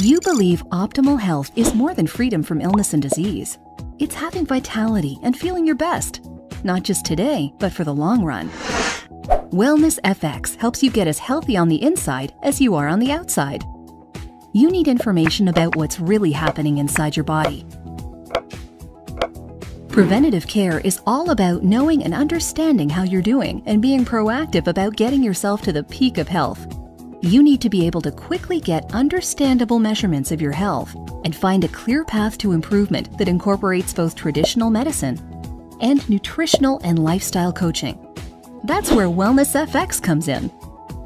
You believe optimal health is more than freedom from illness and disease. It's having vitality and feeling your best, not just today, but for the long run. WellnessFX helps you get as healthy on the inside as you are on the outside. You need information about what's really happening inside your body. Preventative care is all about knowing and understanding how you're doing and being proactive about getting yourself to the peak of health. You need to be able to quickly get understandable measurements of your health and find a clear path to improvement that incorporates both traditional medicine and nutritional and lifestyle coaching. That's where WellnessFX comes in.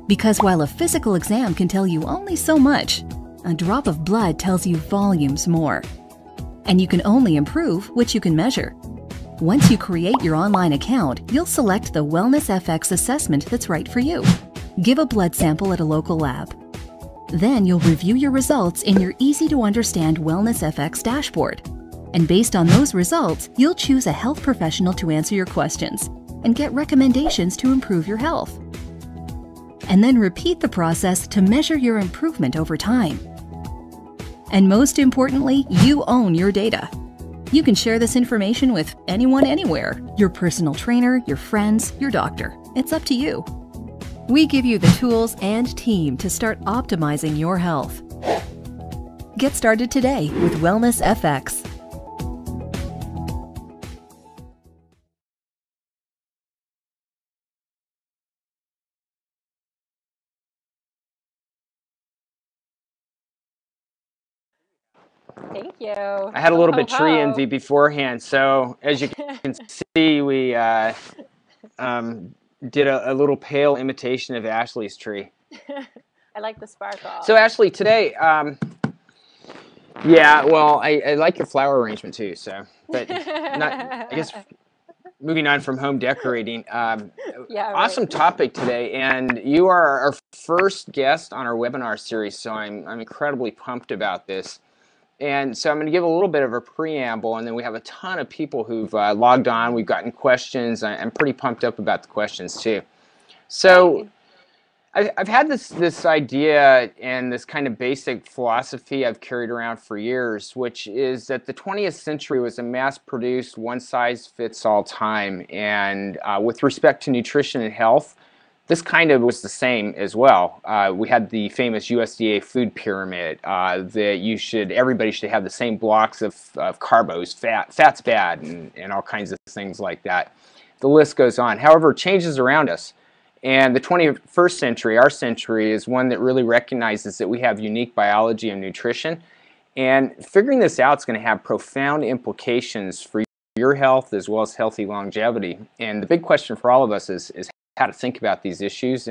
Because while a physical exam can tell you only so much, a drop of blood tells you volumes more. And you can only improve what you can measure. Once you create your online account, you'll select the WellnessFX assessment that's right for you. Give a blood sample at a local lab. Then you'll review your results in your easy-to-understand WellnessFX dashboard. And based on those results, you'll choose a health professional to answer your questions and get recommendations to improve your health. And then repeat the process to measure your improvement over time. And most importantly, you own your data. You can share this information with anyone, anywhere. Your personal trainer, your friends, your doctor. It's up to you. We give you the tools and team to start optimizing your health. Get started today with WellnessFX. Thank you. I had a little bit tree envy beforehand, so as you can see, we did a little pale imitation of Ashley's tree. I like the sparkle. So Ashley, today, yeah, well, I like your flower arrangement too. So, but I guess moving on from home decorating, yeah, awesome topic today, and you are our first guest on our webinar series. So I'm incredibly pumped about this. And so I'm going to give a little bit of a preamble, and then we have a ton of people who've logged on. We've gotten questions. I'm pretty pumped up about the questions too. So I've had this idea and this kind of basic philosophy I've carried around for years, which is that the 20th century was a mass-produced, one-size-fits-all time. And with respect to nutrition and health, this kind of was the same as well. We had the famous USDA food pyramid that everybody should have the same blocks of carbos, fat's bad, and all kinds of things like that. The list goes on. However, changes around us. And the 21st century, our century, is one that really recognizes that we have unique biology and nutrition. And figuring this out is going to have profound implications for your health as well as healthy longevity. And the big question for all of us is how to think about these issues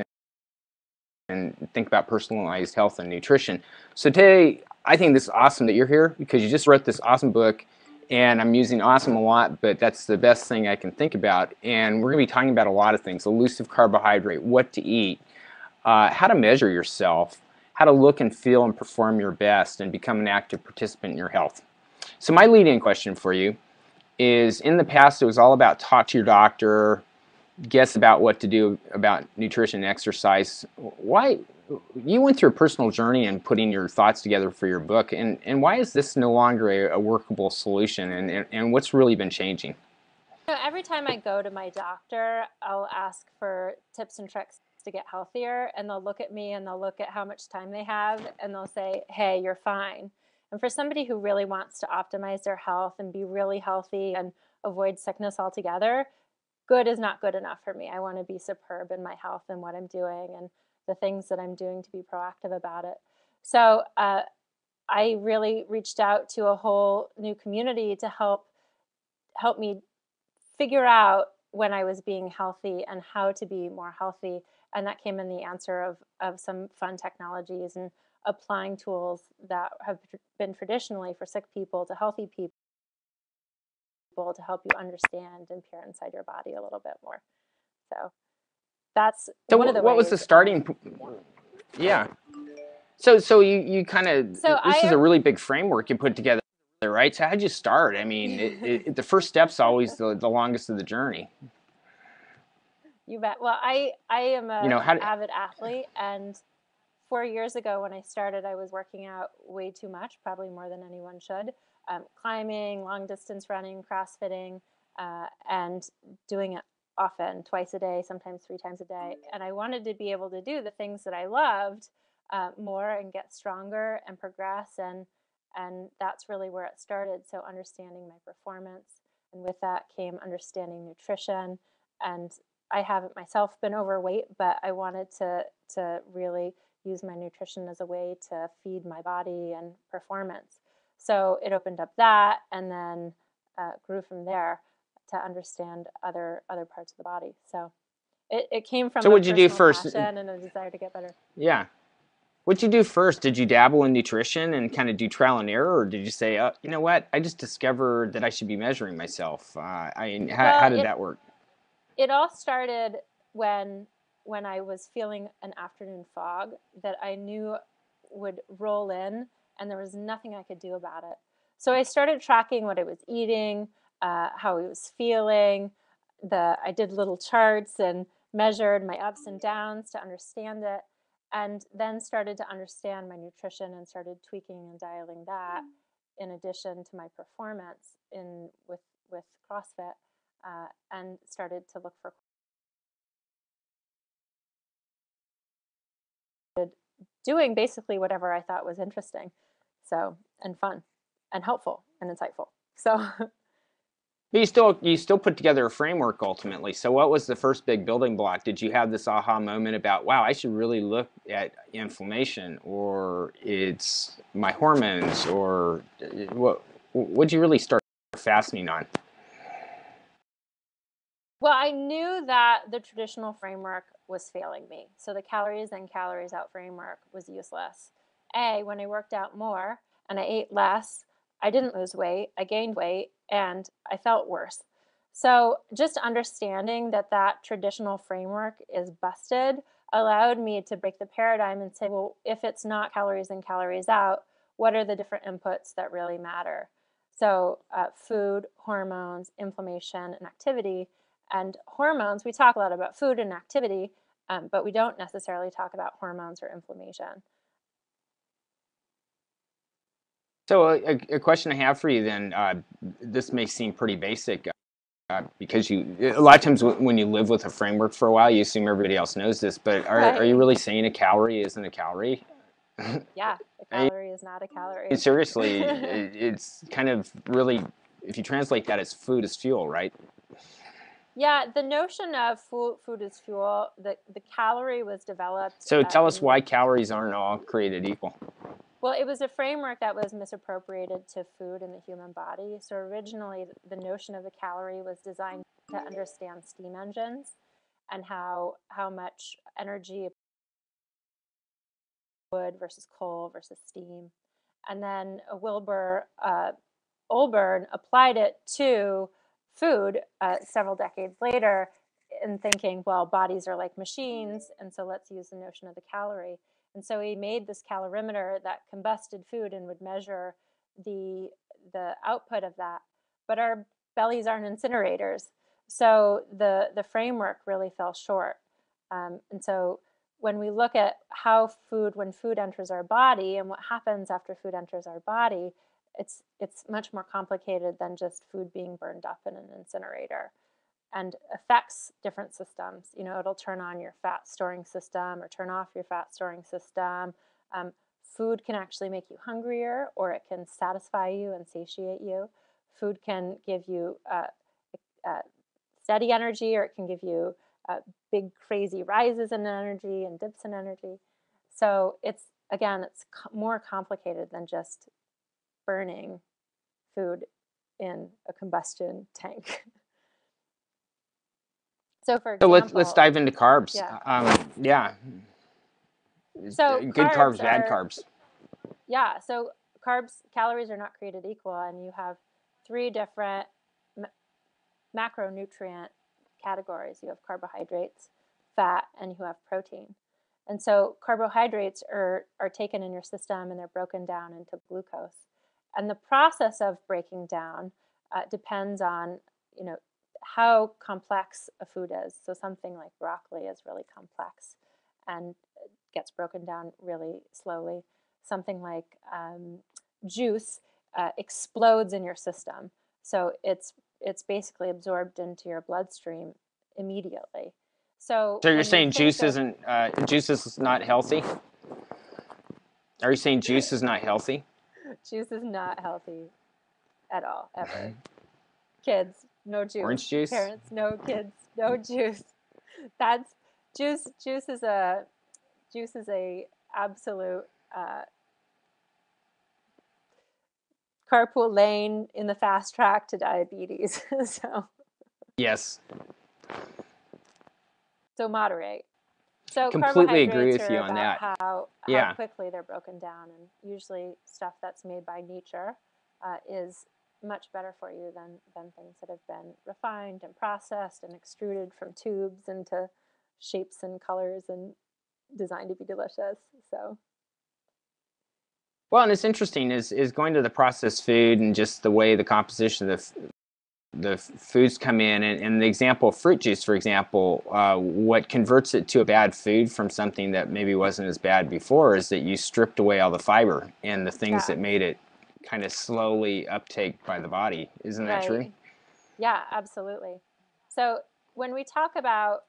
and think about personalized health and nutrition. So today, I think this is awesome that you're here because you just wrote this awesome book, and I'm using awesome a lot, but that's the best thing I can think about. And we're going to be talking about a lot of things: elusive carbohydrate, what to eat, how to measure yourself, how to look and feel and perform your best, and become an active participant in your health. So my lead-in question for you is, in the past, it was all about talk to your doctor, guess about what to do about nutrition and exercise. Why? You went through a personal journey in putting your thoughts together for your book, and why is this no longer a workable solution, and what's really been changing? So every time I go to my doctor, I'll ask for tips and tricks to get healthier, and they'll look at me and they'll look at how much time they have, and they'll say, hey, you're fine. And for somebody who really wants to optimize their health and be really healthy and avoid sickness altogether, good is not good enough for me. I want to be superb in my health and what I'm doing and the things that I'm doing to be proactive about it. So I really reached out to a whole new community to help me figure out when I was being healthy and how to be more healthy. And that came in the answer of some fun technologies and applying tools that have been traditionally for sick people to healthy people, to help you understand and peer inside your body a little bit more. So that's one of the what ways. Was the starting? Yeah. So you kind of, this is a really big framework you put together, right? So how'd you start? I mean, the first step's always the longest of the journey. You bet. Well, I am an avid athlete, and 4 years ago when I started, I was working out way too much, probably more than anyone should, climbing, long distance running, CrossFitting, and doing it often, twice a day, sometimes 3 times a day. And I wanted to be able to do the things that I loved more and get stronger and progress. And that's really where it started. So understanding my performance. And with that came understanding nutrition. And I haven't myself been overweight, but I wanted to really use my nutrition as a way to feed my body and performance. So it opened up that, and then grew from there to understand other parts of the body. So it came from So a what'd you do personal first? passion and a desire to get better. Yeah. What'd you do first? Did you dabble in nutrition and kind of do trial and error, or did you say, you know what, I just discovered that I should be measuring myself? How Well, did that work? it all started when I was feeling an afternoon fog that I knew would roll in, and there was nothing I could do about it. So I started tracking what I was eating, how I was feeling. I did little charts and measured my ups and downs to understand it, and then started to understand my nutrition and started tweaking and dialing that in addition to my performance with CrossFit, and started to look for doing basically whatever I thought was interesting, so, and fun and helpful and insightful. So But you still put together a framework ultimately. So what was the first big building block? Did you have this aha moment about, wow, I should really look at inflammation, or it's my hormones, or what'd you really start fastening on? well, I knew that the traditional framework was failing me. So the calories in, calories out framework was useless. When I worked out more and I ate less, I didn't lose weight, I gained weight, and I felt worse. So just understanding that that traditional framework is busted allowed me to break the paradigm and say, well, if it's not calories in, calories out, what are the different inputs that really matter? So food, hormones, inflammation, and activity. And hormones, we talk a lot about food and activity, but we don't necessarily talk about hormones or inflammation. So a question I have for you then, this may seem pretty basic, because a lot of times when you live with a framework for a while, you assume everybody else knows this, but are you Right. really saying a calorie isn't a calorie? Yeah, a calorie is not a calorie. Seriously, it's kind of really, if you translate that as food is fuel, right? Yeah, the notion of food is fuel, the calorie was developed So tell us in, why calories aren't all created equal. well, it was a framework that was misappropriated to food in the human body. So originally, the notion of the calorie was designed to understand steam engines and how much energy wood versus coal versus steam. And then Wilbur Olburn applied it to food several decades later in thinking, well, bodies are like machines, and so let's use the notion of the calorie. And so he made this calorimeter that combusted food and would measure the output of that. But our bellies aren't incinerators, so the framework really fell short. And so when we look at when food enters our body and what happens after food enters our body, it's much more complicated than just food being burned up in an incinerator, and affects different systems. You know, it'll turn on your fat storing system or turn off your fat storing system. Food can actually make you hungrier, or it can satisfy you and satiate you. Food can give you steady energy, or it can give you big crazy rises in energy and dips in energy. So it's more complicated than just burning food in a combustion tank. So for So let's example, dive into carbs. yeah. Yeah, So good carbs, carbs bad are, carbs. yeah, so calories are not created equal, and you have three different macronutrient categories. You have carbohydrates, fat, and you have protein. And so carbohydrates are taken in your system and they're broken down into glucose. And the process of breaking down depends on, you know, how complex a food is. So something like broccoli is really complex. and gets broken down really slowly. Something like juice explodes in your system. So it's basically absorbed into your bloodstream immediately. So So you're when you saying think juice of isn't juice is not healthy? Are you saying juice is not healthy? juice is not healthy at all, ever. Kids, no juice. Orange juice? Parents, no kids, no juice. That's juice. Juice is a absolute carpool lane in the fast track to diabetes. so Yes. so moderate. So Completely agree carbohydrates with are you on about that. how Yeah. quickly they're broken down, and usually stuff that's made by nature is much better for you than things that have been refined and processed and extruded from tubes into shapes and colors and designed to be delicious. So Well, and it's interesting is going to the processed food and just the way the composition of the foods come in, and the example of fruit juice, for example, what converts it to a bad food from something that maybe wasn't as bad before is that you stripped away all the fiber and the things yeah, that made it kind of slowly uptake by the body. Isn't that right. true? Yeah, absolutely. So when we talk about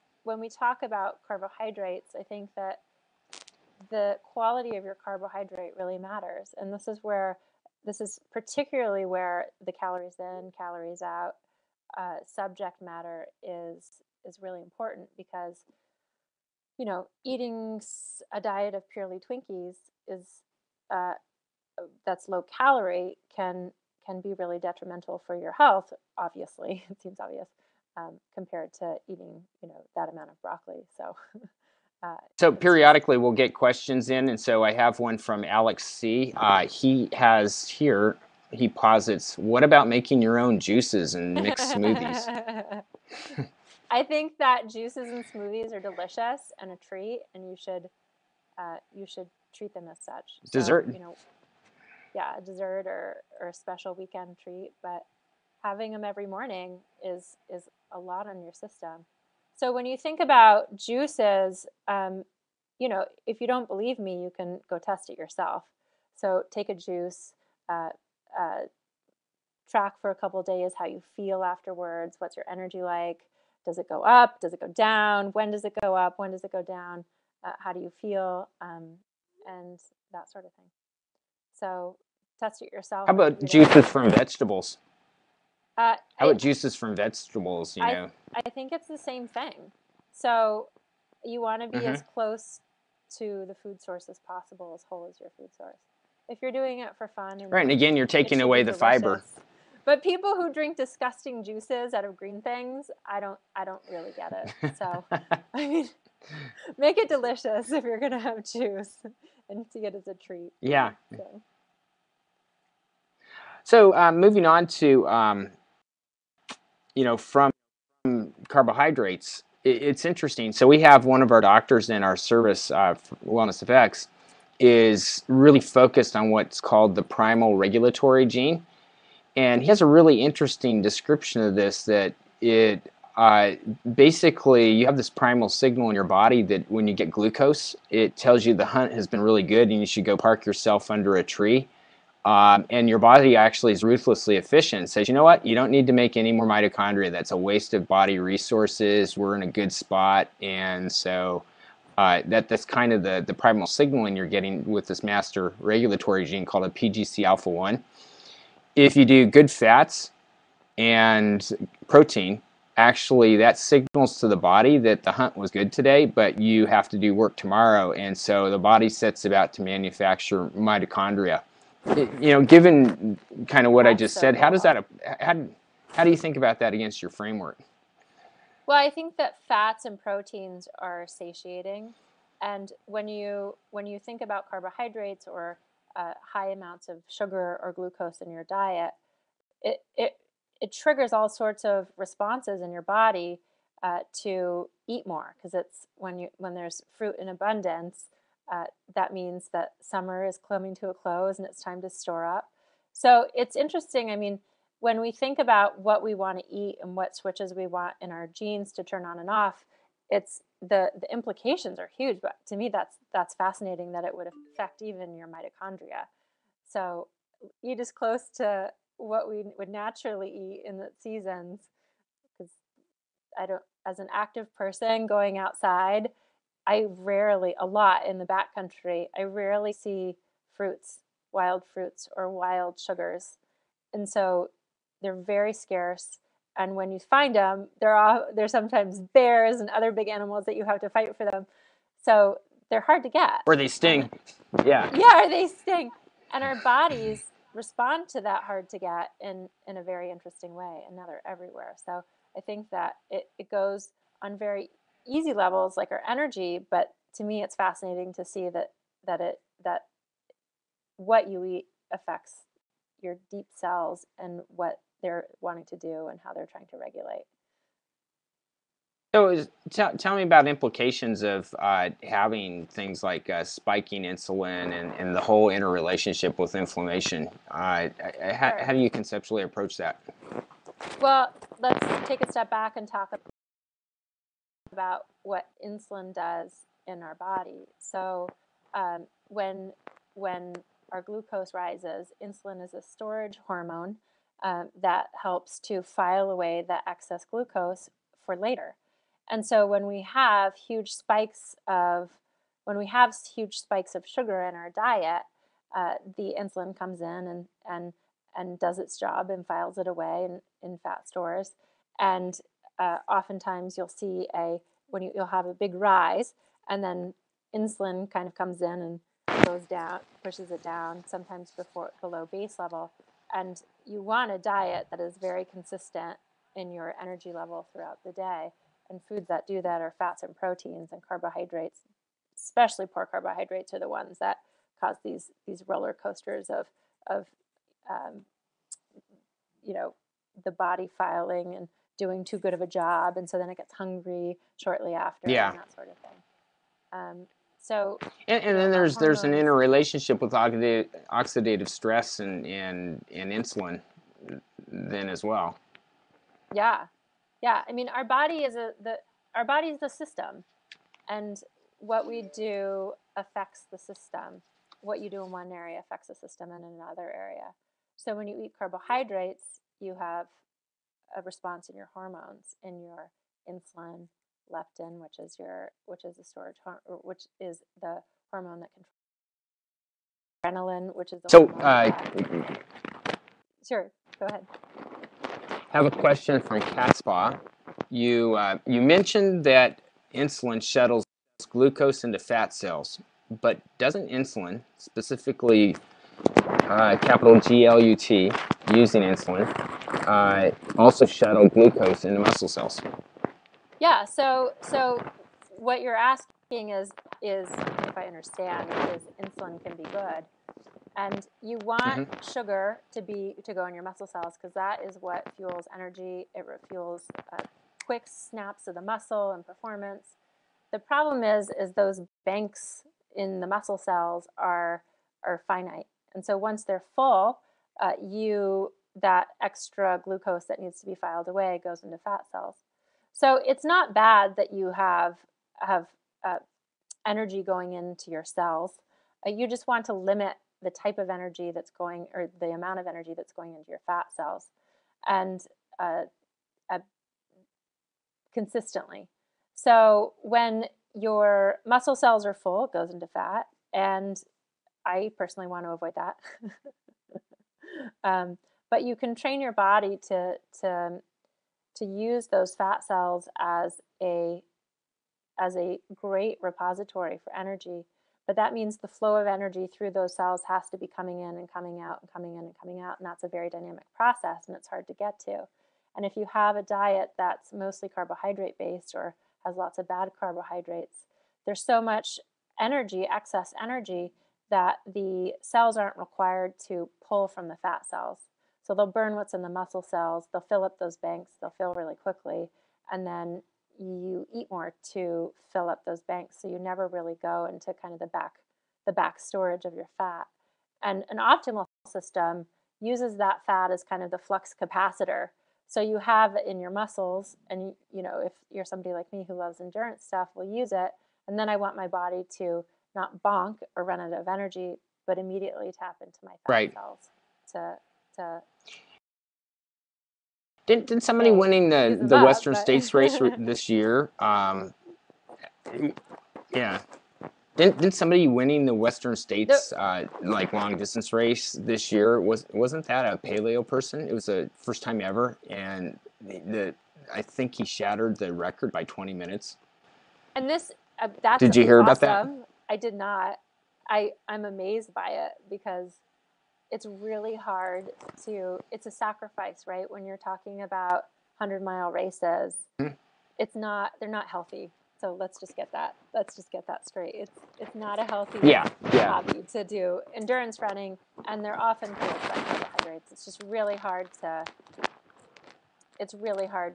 carbohydrates, I think that the quality of your carbohydrate really matters. And this is particularly where the calories in, calories out subject matter is really important because, eating a diet of purely Twinkies is uh, that's low calorie can be really detrimental for your health. Obviously, it seems obvious compared to eating that amount of broccoli. So So it's just periodically we'll get questions in, and so I have one from Alex C. He has here, he posits, what about making your own juices and mixed smoothies? I think that juices and smoothies are delicious and a treat, and you should treat them as such. So Dessert? yeah, a dessert or a special weekend treat, but having them every morning is a lot on your system. So when you think about juices, if you don't believe me, you can go test it yourself. So take a juice, uh, uh, track for a couple of days how you feel afterwards. What's your energy like? Does it go up? Does it go down? When does it go up? When does it go down? How do you feel? And that sort of thing. So test it yourself How and about tweet it. juices from vegetables? Uh, How I, about juices from vegetables, you I, know? I think it's the same thing. So you want to be Hmm. as close to the food source as possible, as whole as your food source. If you're doing it for fun Right, and and again, you're it taking should be away the fiber. delicious. But people who drink disgusting juices out of green things, I don't really get it. So, I mean, make it delicious if you're gonna have juice and see it as a treat. Yeah. So, So moving on to, from carbohydrates, it's interesting. So we have one of our doctors in our service, WellnessFX, is really focused on what's called the primal regulatory gene. And he has a really interesting description of this, that it basically, you have this primal signal in your body that when you get glucose, it tells you the hunt has been really good and you should go park yourself under a tree. And your body actually is ruthlessly efficient. It says, you know what, you don't need to make any more mitochondria. That's a waste of body resources. We're in a good spot. And so that's kind of the primal signaling you're getting with this master regulatory gene called a PGC alpha 1. If you do good fats and protein, actually that signals to the body that the hunt was good today, but you have to do work tomorrow. And so the body sets about to manufacture mitochondria. Given kind of what I that's just so said, cool. how do you think about that against your framework? Well, I think that fats and proteins are satiating, and when you think about carbohydrates or high amounts of sugar or glucose in your diet, it it it triggers all sorts of responses in your body to eat more because it's when there's fruit in abundance, that means that summer is coming to a close and it's time to store up. So it's interesting. I mean, when we think about what we want to eat and what switches we want in our genes to turn on and off, it's the implications are huge, but to me that's fascinating that it would affect even your mitochondria. So eat as close to what we would naturally eat in the seasons, because I don't, as an active person going outside, I rarely, a lot in the backcountry, I rarely see fruits, wild fruits or wild sugars. And so they're very scarce. And when you find them, they're sometimes bears and other big animals that you have to fight for them. So they're hard to get. Or they sting. Yeah. Yeah, they sting. And our bodies respond to that hard to get in a very interesting way. And now they're everywhere. So I think that it goes on very easy levels like our energy, but to me it's fascinating to see that what you eat affects your deep cells and what they're wanting to do and how they're trying to regulate. So tell me about implications of having things like spiking insulin and the whole interrelationship with inflammation. How do you conceptually approach that? Well, let's take a step back and talk about what insulin does in our body. So when our glucose rises, insulin is a storage hormone that helps to file away the excess glucose for later. And so when we have huge spikes of sugar in our diet, the insulin comes in and does its job and files it away in fat stores. And oftentimes you'll see you'll have a big rise, and then insulin kind of comes in and goes down, pushes it down, sometimes below base level. And you want a diet that is very consistent in your energy level throughout the day. And foods that do that are fats and proteins, and carbohydrates, especially poor carbohydrates, are the ones that cause these roller coasters of the body filing and doing too good of a job, and so then it gets hungry shortly after, Yeah. and that sort of thing. So and then there's an interrelationship with oxidative stress and insulin then as well. Yeah. I mean, our body is the system, and what we do affects the system. What you do in one area affects the system in another area. So when you eat carbohydrates, you have a response in your hormones, in your insulin, leptin, which is the storage which is the hormone that controls adrenaline, which is the hormone Sure, go ahead. I have a question from Catspaw. You mentioned that insulin shuttles glucose into fat cells, but doesn't insulin, specifically capital GLUT, using insulin, also shuttle glucose into muscle cells? Yeah, so what you're asking is, if I understand, is insulin can be good. And you want sugar to go in your muscle cells, because that is what fuels energy. It fuels quick snaps of the muscle and performance. The problem is those banks in the muscle cells are finite, and so once they're full, that extra glucose that needs to be filed away goes into fat cells. So it's not bad that you have energy going into your cells. You just want to limit the type of energy that's going, or the amount of energy that's going into your fat cells, and consistently. So when your muscle cells are full, it goes into fat, and I personally want to avoid that. But you can train your body to use those fat cells as a great repository for energy. But that means the flow of energy through those cells has to be coming in and coming out and coming in and coming out, and that's a very dynamic process, and it's hard to get to. And if you have a diet that's mostly carbohydrate based or has lots of bad carbohydrates, there's so much energy, excess energy, that the cells aren't required to pull from the fat cells. So they'll burn what's in the muscle cells, they'll fill up those banks, they'll fill really quickly, and then you eat more to fill up those banks. So you never really go into kind of the back storage of your fat. And an optimal system uses that fat as kind of the flux capacitor. So you have it in your muscles, and you know, if you're somebody like me who loves endurance stuff, will use it. And then I want my body to not bonk or run out of energy, but immediately tap into my fat Right. cells to Didn't somebody winning the up, Western States race this year? Yeah. Didn't somebody winning the Western States like long distance race this year wasn't that a paleo person? It was the first time ever, and I think he shattered the record by 20 minutes. And this that's Did you hear about that? awesome. I did not. I'm amazed by it because it's really hard it's a sacrifice, right? When you're talking about 100-mile races, it's not, they're not healthy. So let's just get that straight. It's not a healthy hobby to do endurance running, and they're often fueled by carbohydrates. It's really hard to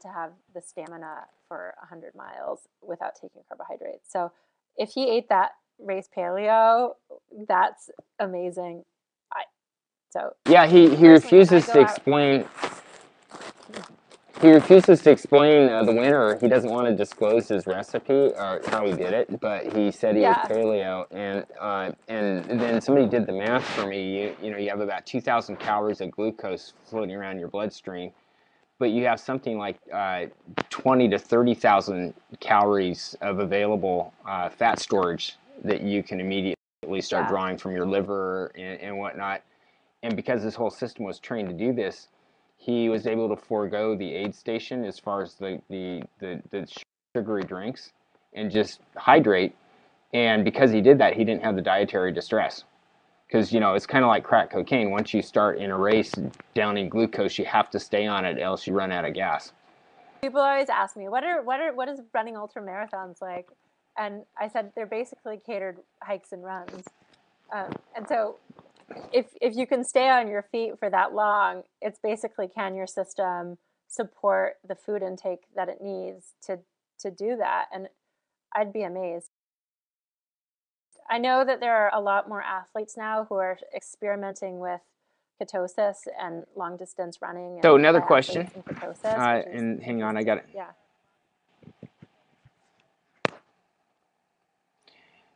have the stamina for 100 miles without taking carbohydrates. So if he ate that race paleo, that's amazing. He refuses to explain. He refuses to explain the winner. He doesn't want to disclose his recipe or how he did it, but he said he was paleo, and then somebody did the math for me. You know, you have about 2,000 calories of glucose floating around your bloodstream, but you have something like 20 to 30,000 calories of available fat storage that you can immediately start drawing from your liver and whatnot. And because this whole system was trained to do this, he was able to forego the aid station as far as the sugary drinks and just hydrate. And because he did that, he didn't have the dietary distress. Because, you know, it's kind of like crack cocaine. Once you start in a race downing glucose, you have to stay on it, else you run out of gas. People always ask me, what is running ultra marathons like? And I said, they're basically catered hikes and runs. And so if you can stay on your feet for that long, it's basically, can your system support the food intake that it needs to do that? And I'd be amazed. I know that there are a lot more athletes now who are experimenting with ketosis and long distance running. So and another question, ketosis, and hang on, I got it. Yeah.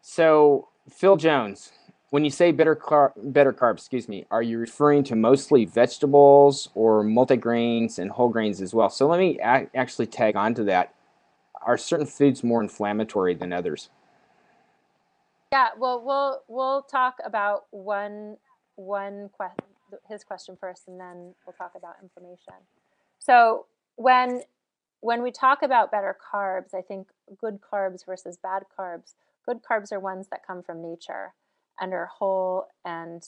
So Phil Jones, when you say better carbs, excuse me, are you referring to mostly vegetables or multigrains and whole grains as well? So let me actually tag on to that. Are certain foods more inflammatory than others? Yeah, well, we'll talk about his question first, and then we'll talk about inflammation. So when we talk about better carbs, I think good carbs versus bad carbs. Good carbs are ones that come from nature and are whole and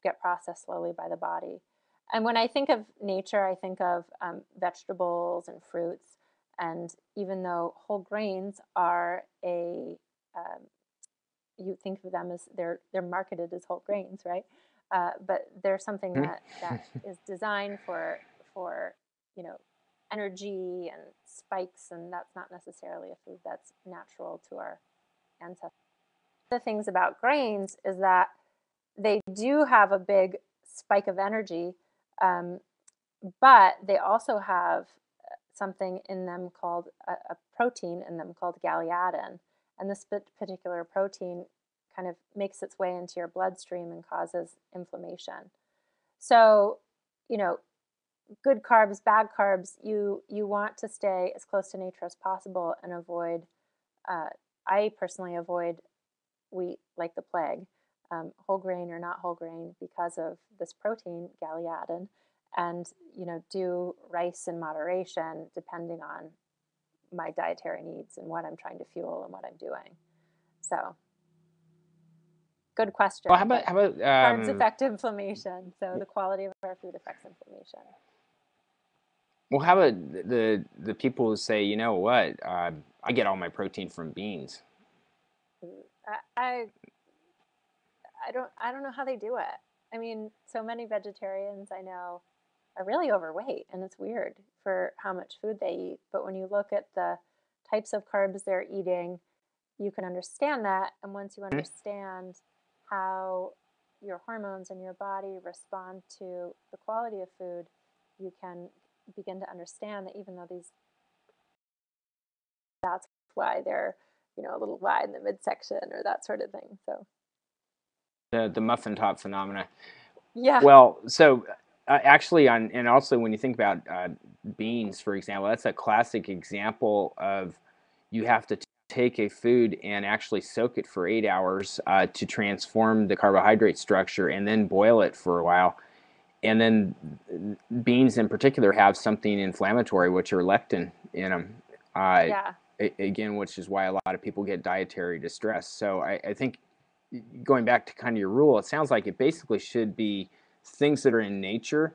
get processed slowly by the body. And when I think of nature, I think of vegetables and fruits. And even though whole grains are you think of them as they're marketed as whole grains, right? But they're something that is designed for you know, energy and spikes, and that's not necessarily a food that's natural to our ancestors. The things about grains is that they do have a big spike of energy, but they also have something in them called a protein in them called gliadin. And this particular protein kind of makes its way into your bloodstream and causes inflammation. So, you know, good carbs, bad carbs, you want to stay as close to nature as possible and avoid, I personally avoid wheat like the plague, whole grain or not whole grain, because of this protein, gliadin, and, you know, do rice in moderation depending on my dietary needs and what I'm trying to fuel and what I'm doing. So, good question. Well, how about carbs affect inflammation? So the quality of our food affects inflammation. Well, how about the people who say, you know what, I get all my protein from beans? I don't know how they do it. I mean, so many vegetarians I know are really overweight, and it's weird for how much food they eat. But when you look at the types of carbs they're eating, you can understand that. And once you understand how your hormones and your body respond to the quality of food, you can begin to understand that even though that's why they're, a little wide in the midsection or that sort of thing. So the muffin top phenomena. yeah. Well, so actually, and also when you think about beans, for example, that's a classic example of you have to take a food and actually soak it for 8 hours to transform the carbohydrate structure and then boil it for a while. And then beans in particular have something inflammatory, which are lectin in them. Yeah. Again, which is why a lot of people get dietary distress. So I think going back to kind of your rule, it sounds like it basically should be things that are in nature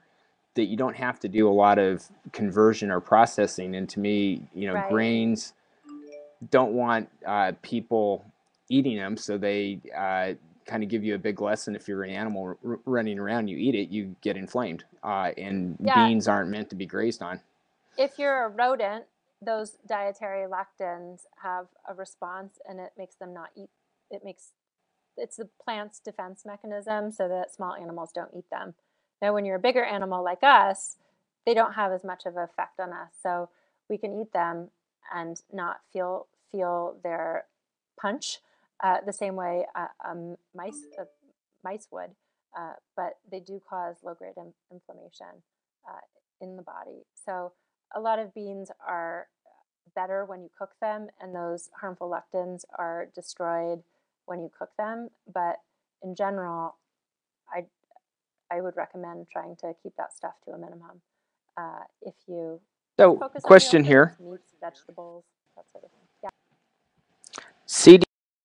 that you don't have to do a lot of conversion or processing. And to me, Right. grains don't want people eating them, so they kind of give you a big lesson. If you're an animal running around, you eat it, you get inflamed. And Yeah. beans aren't meant to be grazed on. If you're a rodent, those dietary lectins have a response, and it makes them not eat. It's the plant's defense mechanism so that small animals don't eat them. Now, when you're a bigger animal like us, they don't have as much of an effect on us. So we can eat them and not feel their punch the same way mice would. But they do cause low-grade inflammation in the body. So a lot of beans are better when you cook them, and those harmful lectins are destroyed when you cook them. But in general, I would recommend trying to keep that stuff to a minimum. If you So, focus on question real here. foods, meats, vegetables, that sort of thing. Yeah.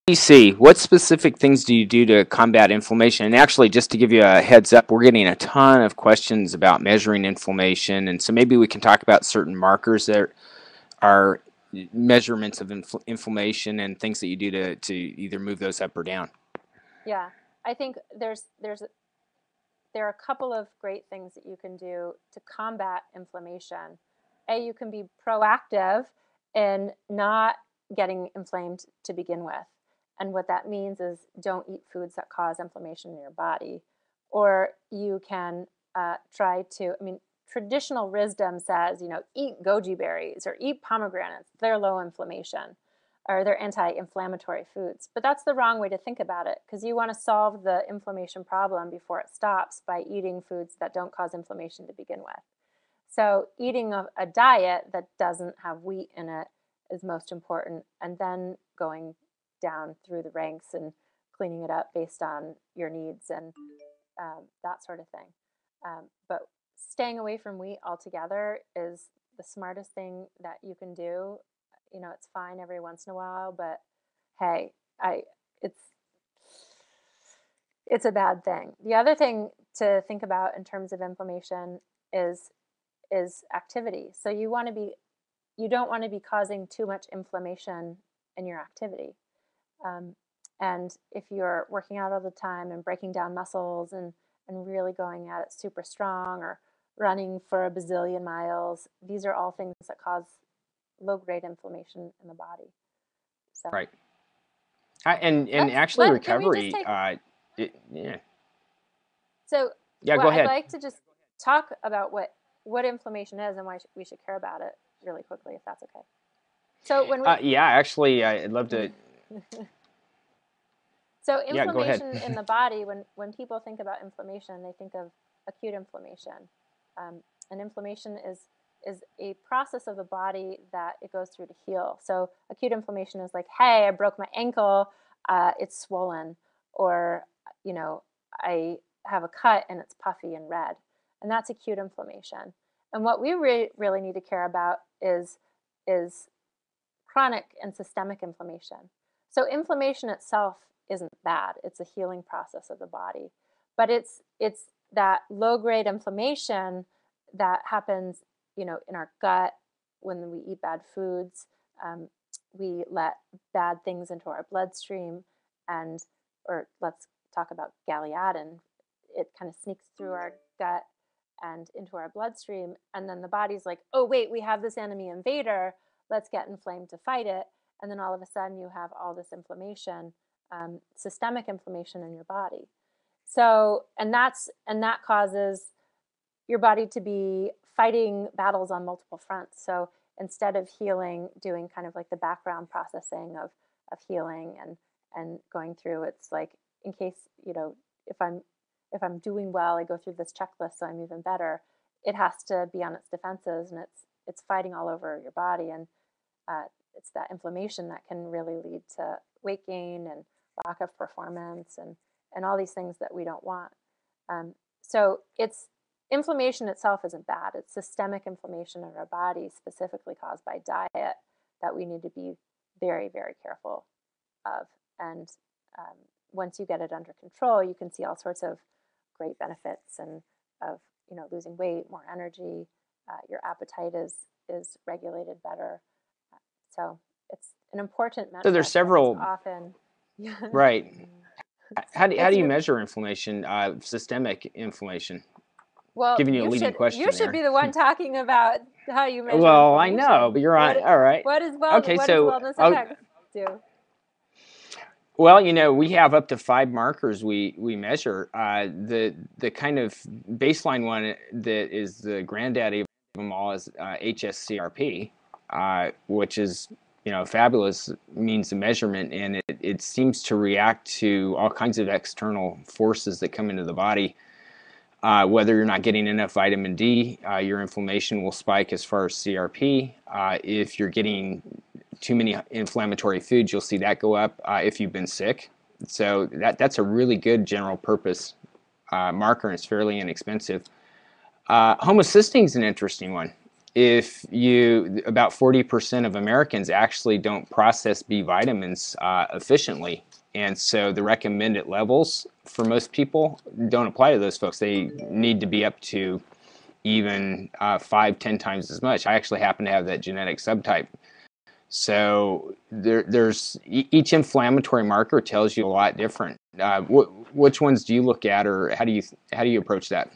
CDC, what specific things do you do to combat inflammation? And actually, just to give you a heads up, we're getting a ton of questions about measuring inflammation. And so maybe we can talk about certain markers that are measurements of inflammation and things that you do to either move those up or down. Yeah. I think there are a couple of great things that you can do to combat inflammation. You can be proactive in not getting inflamed to begin with. And what that means is don't eat foods that cause inflammation in your body. Or you can try to, traditional wisdom says, eat goji berries or eat pomegranates. They're low inflammation, or they're anti-inflammatory foods. But that's the wrong way to think about it, because you want to solve the inflammation problem before it stops by eating foods that don't cause inflammation to begin with. So eating a diet that doesn't have wheat in it is most important, and then going down through the ranks and cleaning it up based on your needs and that sort of thing. But staying away from wheat altogether is the smartest thing that you can do. It's fine every once in a while, but hey, it's a bad thing. The other thing to think about in terms of inflammation is activity. So you don't want to be causing too much inflammation in your activity. And if you're working out all the time and breaking down muscles and really going at it super strong, or running for a bazillion miles, these are all things that cause low-grade inflation in the body. So. Right. And actually recovery. Yeah. So yeah, go ahead. I'd like to just talk about what inflammation is and why we should care about it really quickly, if that's okay. So when we yeah, actually, I'd love to. So inflammation yeah, go ahead. in the body, when people think about inflammation, they think of acute inflammation. And inflammation is a process of the body that it goes through to heal. So acute inflammation is like, hey, I broke my ankle, it's swollen, or I have a cut and it's puffy and red, and that's acute inflammation. And what we really need to care about is chronic and systemic inflammation. So inflammation itself isn't bad. It's a healing process of the body. But it's that low-grade inflammation that happens, in our gut when we eat bad foods. We let bad things into our bloodstream, or let's talk about Galiadin. It kind of sneaks through our gut and into our bloodstream, and then the body's like, oh wait, we have this enemy invader, let's get inflamed to fight it. And then all of a sudden you have all this inflammation, systemic inflammation in your body. So, and that causes your body to be fighting battles on multiple fronts. So instead of healing, doing kind of like the background processing of healing and going through, it's like, in case, you know, if I'm doing well, I go through this checklist so I'm even better. It has to be on its defenses, and it's fighting all over your body, and it's that inflammation that can really lead to weight gain and lack of performance and all these things that we don't want. So it's inflammation itself isn't bad. It's systemic inflammation in our body, specifically caused by diet, that we need to be very, very careful of. And once you get it under control, you can see all sorts of great benefits and of, you know, losing weight, more energy. Your appetite is regulated better. So it's an important metric. So there's several often. Right. How do you measure inflammation, systemic inflammation? Well, Giving you a leading question you should there. be the one talking about how you measure Well, I inflammation. know, but you're on. All right. What is Okay, so WellnessFX do? Well, you know, we have up to 5 markers we measure. The kind of baseline one that is the granddaddy of them all is HSCRP, which is, you know, fabulous means of measurement, and it seems to react to all kinds of external forces that come into the body. Whether you're not getting enough vitamin D, your inflammation will spike as far as CRP. If you're getting too many inflammatory foods, you'll see that go up if you've been sick. So that's a really good general purpose marker, and it's fairly inexpensive. Homocysteine is an interesting one. About 40% of Americans actually don't process B vitamins efficiently. And so the recommended levels for most people don't apply to those folks. They need to be up to even 5-10 times as much. I actually happen to have that genetic subtype. So there's each inflammatory marker tells you a lot different. Which ones do you look at, or how do you approach that?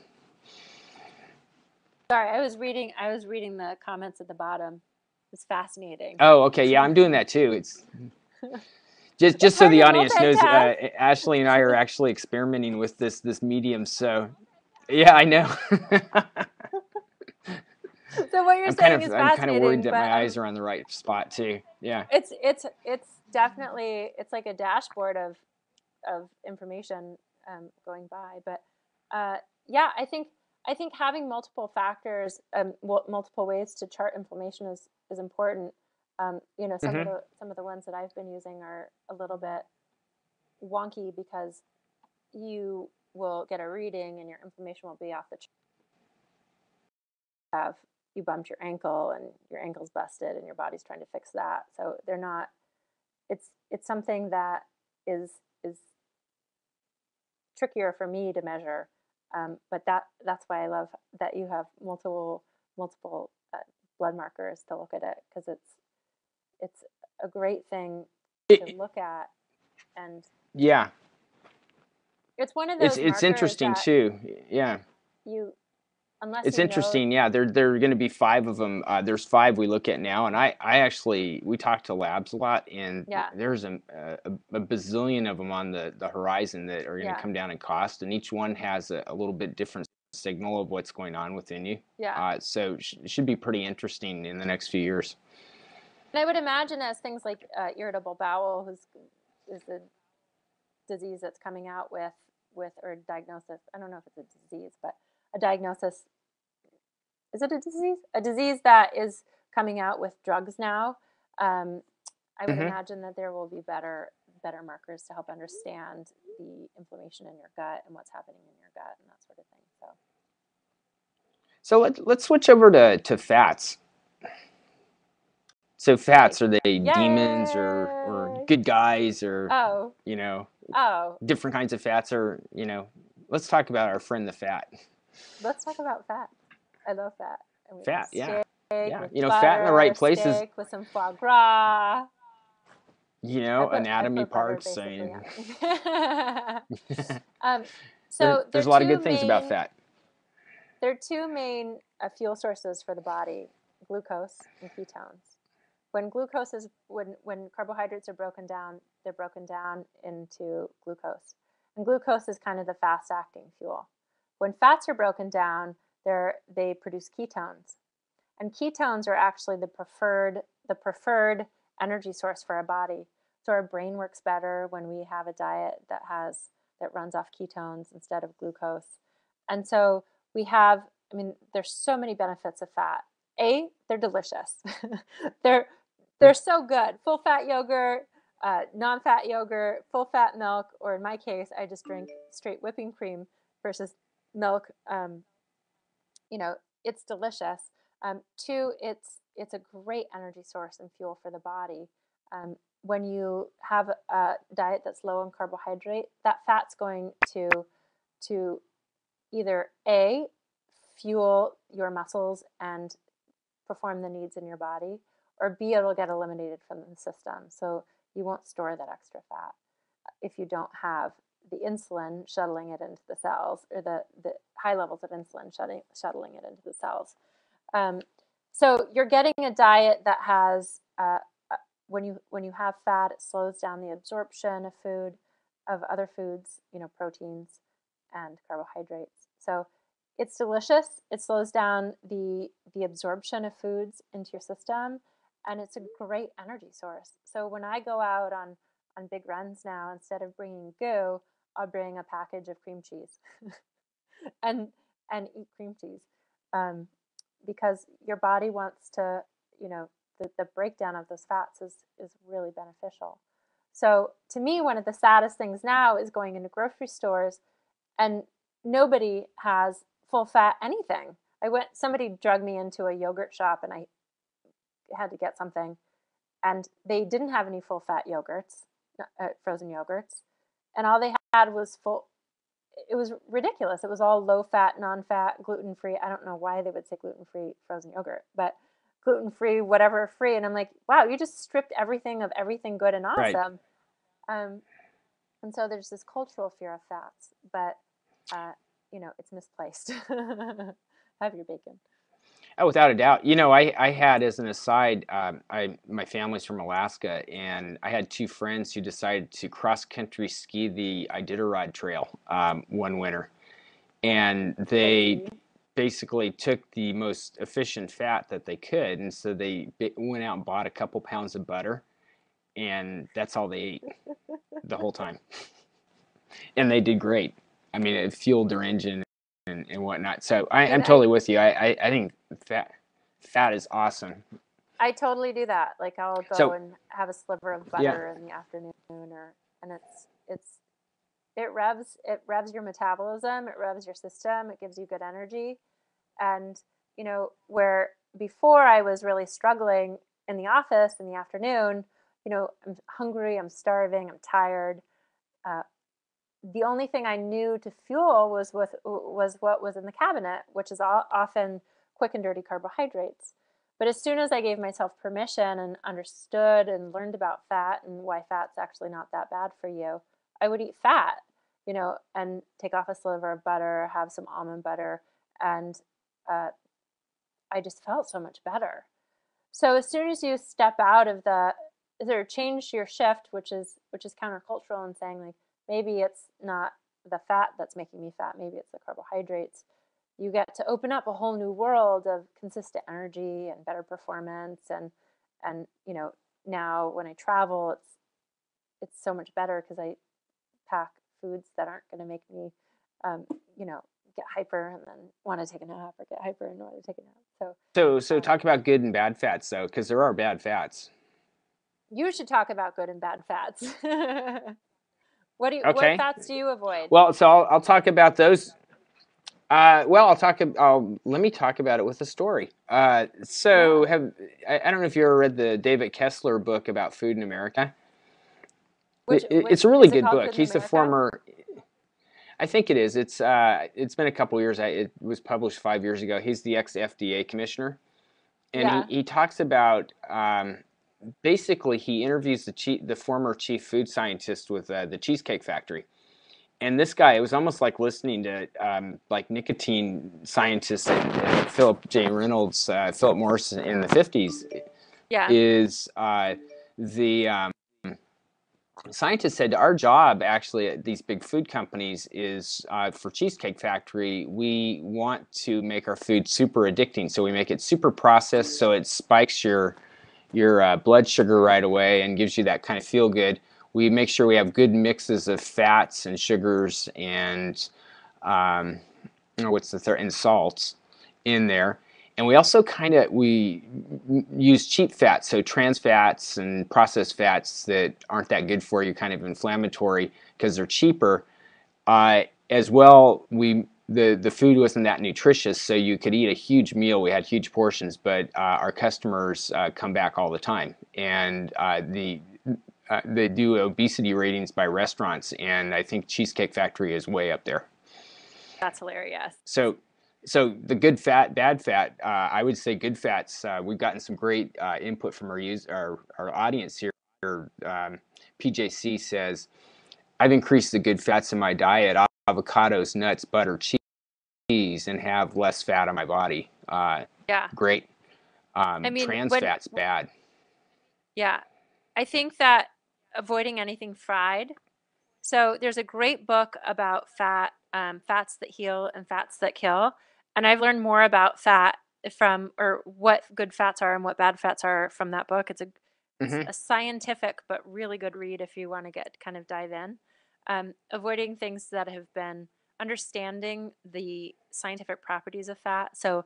Sorry, I was reading the comments at the bottom. It's fascinating. Oh, okay, yeah, I'm doing that too. It's just so the audience knows, Ashley and I are actually experimenting with this medium. So, yeah, I know. So what you're saying is fascinating. I'm kind of worried that my eyes are on the right spot too. Yeah. It's definitely, it's like a dashboard of information going by. But yeah, I think having multiple factors, multiple ways to chart inflammation is important. You know, some of the ones that I've been using are a little bit wonky because you will get a reading and your inflammation will be off the chart. You bumped your ankle and your ankle's busted and your body's trying to fix that. So they're not. It's something that is trickier for me to measure. But that's why I love that you have multiple blood markers to look at it, because it's a great thing to look at. And yeah, it's one of those. It's interesting too. Yeah. It's interesting. Yeah, there are going to be 5 of them. There's 5 we look at now, and we talk to labs a lot, and there's a bazillion of them on the horizon that are going to come down in cost, and each one has a little bit different signal of what's going on within you. Yeah. So it should be pretty interesting in the next few years. And I would imagine as things like irritable bowel is a disease that's coming out with or diagnosis. I don't know if it's a disease, but a diagnosis. Is it a disease? A disease that is coming out with drugs now. I would imagine that there will be better markers to help understand the inflammation in your gut and what's happening in your gut and that sort of thing. So let's switch over to fats. So fats, are they demons or good guys, or you know, different kinds of fats? Or, you know, let's talk about our friend the fat. Let's talk about fat. I love fat. Fat, yeah. You know, butter, fat in the right places. Steak with some foie gras. You know, anatomy parts. So there's a lot of good things about fat. There are 2 main fuel sources for the body: glucose and ketones. When carbohydrates are broken down, they're broken down into glucose, and glucose is kind of the fast-acting fuel. When fats are broken down, they produce ketones. And ketones are actually the preferred energy source for our body. So our brain works better when we have a diet that runs off ketones instead of glucose. And so there's so many benefits of fat. They're delicious. they're so good. Full fat yogurt, non-fat yogurt, full fat milk, or in my case, I just drink straight whipping cream versus milk. It's delicious. Two, it's a great energy source and fuel for the body. When you have a diet that's low in carbohydrate, that fat's going to either A, fuel your muscles and perform the needs in your body, or B, it'll get eliminated from the system. So you won't store that extra fat if you don't have the insulin shuttling it into the cells, or the high levels of insulin shuttling it into the cells. So you're getting a diet that has, when you have fat, it slows down the absorption of other foods, proteins and carbohydrates. So it's delicious. It slows down the absorption of foods into your system, and it's a great energy source. So when I go out on big runs now, instead of bringing goo, I'll bring a package of cream cheese and eat cream cheese, because your body wants to, the breakdown of those fats is really beneficial. So to me, one of the saddest things now is going into grocery stores and nobody has full fat anything. Somebody drugged me into a yogurt shop and I had to get something, and they didn't have any full fat yogurts, frozen yogurts, and all they had was it was ridiculous. It was all low fat, non-fat, gluten-free. I don't know why they would say gluten-free frozen yogurt, but gluten-free, whatever free. And I'm like, wow, you just stripped everything of everything good and awesome. Right. And so there's this cultural fear of fats, but it's misplaced. Have your bacon. Oh, without a doubt. I had, as an aside, my family's from Alaska, and I had two friends who decided to cross-country ski the Iditarod Trail one winter. And they basically took the most efficient fat that they could, and so they went out and bought a couple pounds of butter, and that's all they ate the whole time. And they did great. I mean, it fueled their engine and whatnot. So I'm totally with you. I think fat is awesome. I totally do that. Like I'll go and have a sliver of butter in the afternoon, and it revs your metabolism, it revs your system, it gives you good energy. And where before I was really struggling in the office in the afternoon, I'm hungry, I'm starving, I'm tired. The only thing I knew to fuel was what was in the cabinet, which is often quick and dirty carbohydrates. But as soon as I gave myself permission and understood and learned about fat and why fat's actually not that bad for you, I would eat fat, and take off a sliver of butter, have some almond butter, and I just felt so much better. So as soon as you step out of change your shift, which is countercultural, and saying like, maybe it's not the fat that's making me fat, maybe it's the carbohydrates, you get to open up a whole new world of consistent energy and better performance. And now when I travel, it's so much better because I pack foods that aren't going to make me, get hyper and then want to take a nap, or get hyper and want to take a nap. So talk about good and bad fats, though, because there are bad fats. You should talk about good and bad fats. What fats do you avoid? Well, so I'll talk about those. Let me talk about it with a story. I don't know if you ever read the David Kessler book about food in America. It's a really good book. He's the former. I think it is. It's been a couple years. It was published 5 years ago. He's the ex-FDA commissioner, and he talks about. Basically, he interviews the former chief food scientist with the Cheesecake Factory, and this guy, it was almost like listening to like nicotine scientists and Philip J. Reynolds, Philip Morris in the 50s. Yeah. Is scientists said our job actually at these big food companies is for Cheesecake Factory, we want to make our food super addicting. So we make it super processed so it spikes your blood sugar right away and gives you that kind of feel good. We make sure we have good mixes of fats and sugars and what's the third, and salts in there. And we also we use cheap fats, so trans fats and processed fats that aren't that good for you, kind of inflammatory because they're cheaper. As well, the food wasn't that nutritious, so you could eat a huge meal. We had huge portions, but our customers come back all the time, and they do obesity ratings by restaurants, and I think Cheesecake Factory is way up there. That's hilarious. So the good fat, bad fat, I would say good fats. We've gotten some great input from our audience here. PJC says, I've increased the good fats in my diet, avocados, nuts, butter, cheese, and have less fat on my body. Yeah. Great. I mean, trans fat's bad. Yeah. I think that avoiding anything fried. So there's a great book about fats that heal and fats that kill. And I've learned more about fat or what good fats are and what bad fats are from that book. It's a scientific but really good read if you want to kind of dive in. Avoiding things that have been understanding the scientific properties of fat. So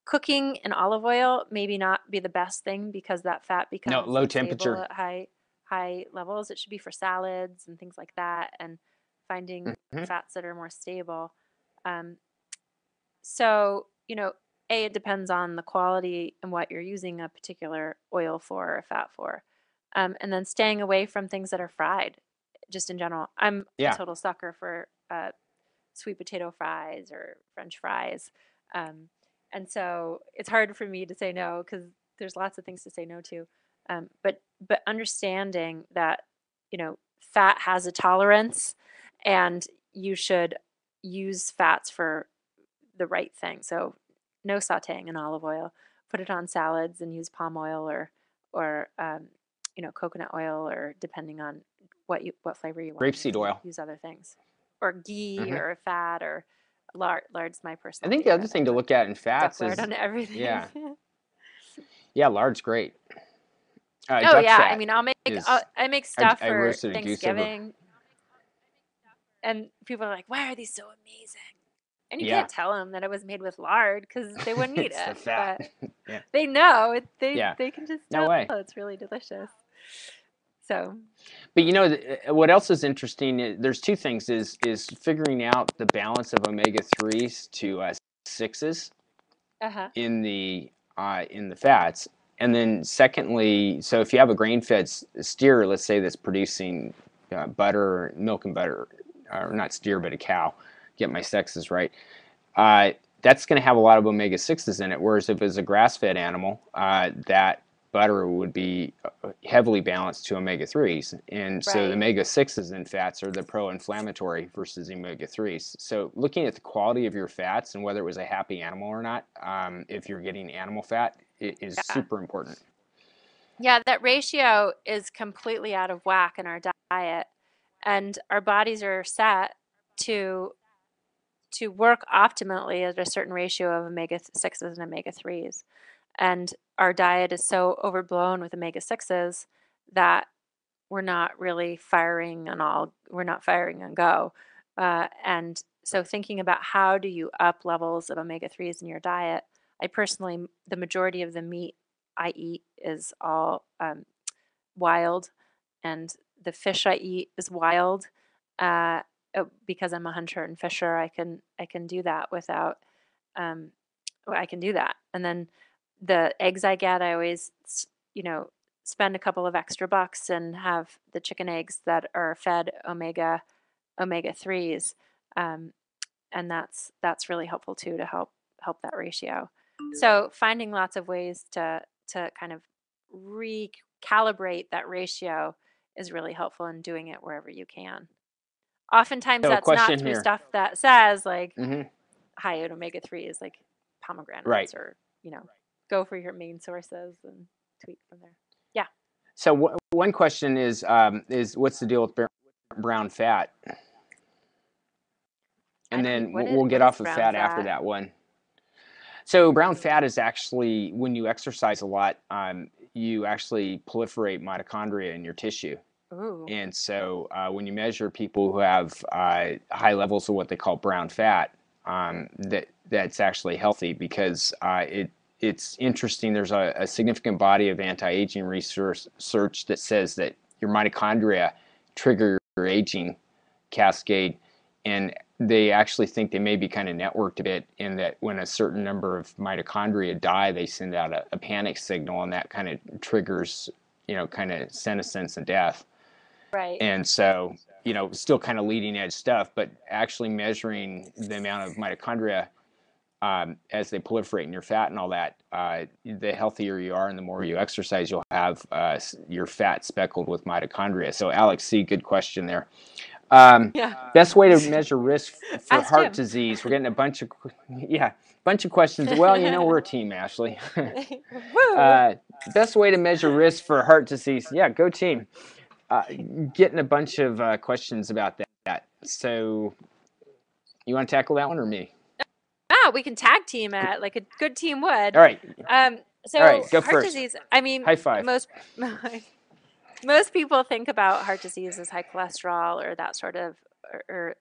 cooking in olive oil maybe not be the best thing because that fat becomes low unstable temperature at high levels. It should be for salads and things like that, and finding fats that are more stable. So, it depends on the quality and what you're using a particular oil for or fat for. And then staying away from things that are fried, just in general. I'm a total sucker for sweet potato fries or French fries. And so it's hard for me to say no because there's lots of things to say no to. But understanding that, fat has a tolerance and you should use fats for the right thing. So no sauteing in olive oil. Put it on salads and use palm oil or coconut oil, or depending on what flavor you want. Grapeseed oil. Use other things, or ghee or fat or lard. Lard's my personal. I think favorite. the other thing to look at in fats lard on everything. Yeah, lard's great. Oh yeah, I mean, I make stuff I for roasted a Thanksgiving, and people are like, "Why are these so amazing?" And you Yeah. can't tell them that it was made with lard because they wouldn't eat It's it. the fat. But they know they Yeah. can just No tell way. it's really delicious. So, But what else is interesting? There's two things: is figuring out the balance of omega-3s to 6s in the fats, and then secondly, so if you have a grain-fed steer, let's say that's producing butter, milk and butter, or not steer but a cow, get my sexes right. That's going to have a lot of omega-6s in it, whereas if it's a grass-fed animal, that butter would be heavily balanced to omega-3s. And so the omega-6s in fats are the pro-inflammatory versus the omega-3s. So looking at the quality of your fats and whether it was a happy animal or not, if you're getting animal fat, it is super important. Yeah, that ratio is completely out of whack in our diet. And our bodies are set to work optimally at a certain ratio of omega-6s and omega-3s. And our diet is so overblown with omega-6s that we're not really firing on go. And so thinking about how do you up levels of omega-3s in your diet, the majority of the meat I eat is all wild, and the fish I eat is wild. Because I'm a hunter and fisher, I can do that without I can do that. And then the eggs I get, I always spend a couple of extra bucks and have the chicken eggs that are fed omega-3s, and that's really helpful too to help that ratio. So finding lots of ways to kind of recalibrate that ratio is really helpful, in doing it wherever you can. Oftentimes that's not through stuff that says like high in omega-3s, like pomegranates, or go for your main sources and tweak from there. Yeah. So one question is what's the deal with brown fat? And then we'll get what is off of brown fat after fat? that one. So brown fat is actually, when you exercise a lot, you actually proliferate mitochondria in your tissue. Ooh. And so when you measure people who have high levels of what they call brown fat, that's actually healthy because it's interesting. There's a significant body of anti-aging research that says that your mitochondria trigger your aging cascade, and they actually think they may be kind of networked a bit in that when a certain number of mitochondria die, they send out a panic signal, and that kind of triggers, kind of senescence and death. Right. And so, still kind of leading edge stuff, but actually measuring the amount of mitochondria as they proliferate in your fat and all that, the healthier you are and the more you exercise, you'll have your fat speckled with mitochondria. So Alex C., good question there. Yeah. Best way to measure risk for Ask heart Jim. disease. We're getting a bunch of questions. Well, we're a team, Ashley. Woo! Best way to measure risk for heart disease. Yeah, go team. Getting a bunch of questions about that. So you want to tackle that one or me? Oh, we can tag team it like a good team would. All right. So All right, go heart first. disease, I mean, High five. most people think about heart disease as high cholesterol or that sort of, or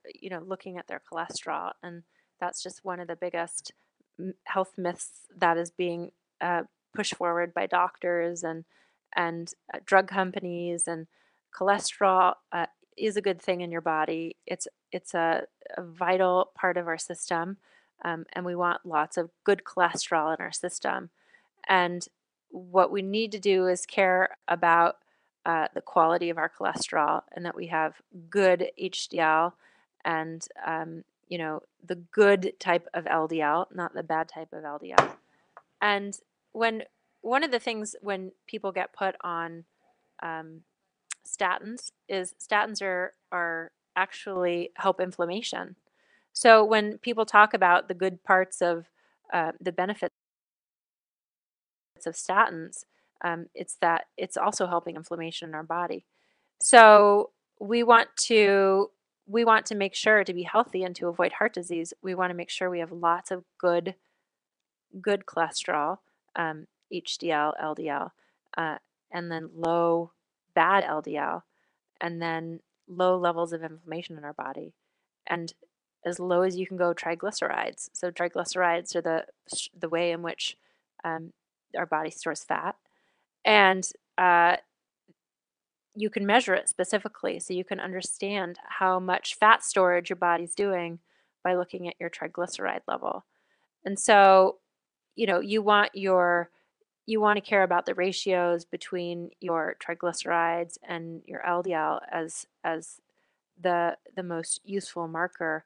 looking at their cholesterol, and that's just one of the biggest health myths that is being pushed forward by doctors and drug companies. And cholesterol is a good thing in your body. It's a vital part of our system, and we want lots of good cholesterol in our system. And what we need to do is care about the quality of our cholesterol, and that we have good HDL and the good type of LDL, not the bad type of LDL. And when one of the things when people get put on statins is statins are actually help inflammation. So when people talk about the good parts of the benefits of statins, it's that it's also helping inflammation in our body. So we want to make sure to be healthy and to avoid heart disease. We want to make sure we have lots of good cholesterol, HDL, LDL, uh, and then low bad LDL, and then low levels of inflammation in our body, and as low as you can go triglycerides. So triglycerides are the way in which our body stores fat, and you can measure it specifically, so you can understand how much fat storage your body's doing by looking at your triglyceride level. And so, you want to care about the ratios between your triglycerides and your LDL as the most useful marker